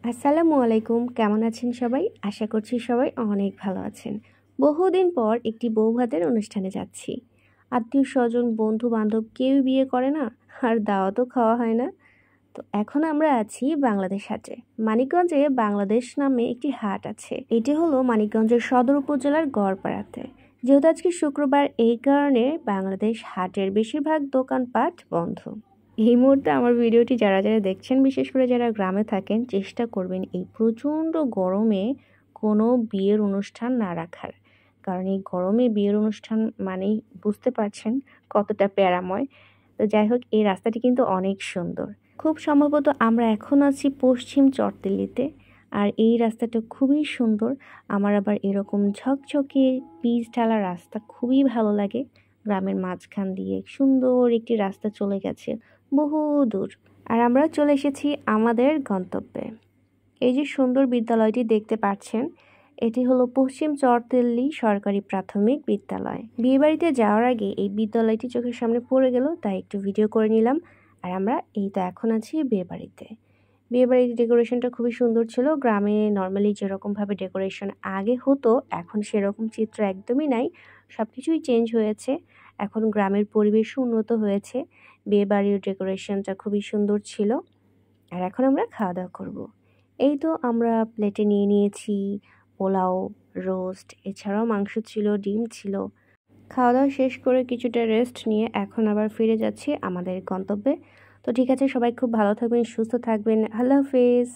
আসসালামু আলাইকুম, কেমন আছেন সবাই? আশা করছি সবাই অনেক ভালো আছেন। বহুদিন পর একটি বৌভাতের অনুষ্ঠানে যাচ্ছি। আত্মীয়-স্বজন, বন্ধু-বান্ধব কেউই বিয়ে করে না, আর দাওয়াতও খাওয়া হয় না। তো এখন আমরা আছি বাংলাদেশ হাটে। মানিকগঞ্জে বাংলাদেশ নামে একটি হাট আছে। এটি হলো মানিকগঞ্জের সদর উপজেলার গড়পাড়াতে। যেহেতু আজকে শুক্রবার, এই কারণে বাংলাদেশ হাটের বেশিরভাগ দোকানপাট বন্ধ। এই মুহূর্তে আমার ভিডিওটি যারা দেখছেন, বিশেষ করে যারা গ্রামে থাকেন, চেষ্টা করবেন এই প্রচণ্ড গরমে কোনো বিয়ের অনুষ্ঠান না রাখার। কারণ এই গরমে বিয়ের অনুষ্ঠান মানেই বুঝতে পারছেন কতটা প্যারাময়। তো যাই হোক, এই রাস্তাটি কিন্তু অনেক সুন্দর। খুব সম্ভবত আমরা এখন আছি পশ্চিম চরতিল্লিতে। আর এই রাস্তাটা খুবই সুন্দর। আমার আবার এরকম ঝকঝকে পিচ ঢালা রাস্তা খুবই ভালো লাগে। গ্রামের মাঝখান দিয়ে সুন্দর একটি রাস্তা চলে গেছে বহু দূর। আর আমরা চলে এসেছি আমাদের গন্তব্যে। এই যে সুন্দর বিদ্যালয়টি দেখতে পাচ্ছেন, এটি হলো পশ্চিম চরতিল্লি সরকারি প্রাথমিক বিদ্যালয়। বিয়েবাড়িতে যাওয়ার আগে এই বিদ্যালয়টি চোখের সামনে পড়ে গেল, তাই একটু ভিডিও করে নিলাম। আর আমরা এই তো এখন আছি বিয়েবাড়িতে। বিয়েবাড়ির ডেকোরেশনটা খুবই সুন্দর ছিল। গ্রামে নর্মালি যেরকমভাবে ডেকোরেশন আগে হতো, এখন সেরকম চিত্র একদমই নাই। সব কিছুই চেঞ্জ হয়েছে। এখন গ্রামের পরিবেশও উন্নত হয়েছে। বিয়েবাড়ির ডেকোরেশনটা খুবই সুন্দর ছিল। আর এখন আমরা খাওয়া দাওয়া করব। এই তো আমরা প্লেটে নিয়ে নিয়েছি পোলাও, রোস্ট, এছাড়াও মাংস ছিল, ডিম ছিল। খাওয়া দাওয়া শেষ করে কিছুটা রেস্ট নিয়ে এখন আবার ফিরে যাচ্ছি আমাদের গন্তব্যে। তো ঠিক আছে, সবাই খুব ভালো থাকবেন, সুস্থ থাকবেন। আল্লাহ হাফেজ।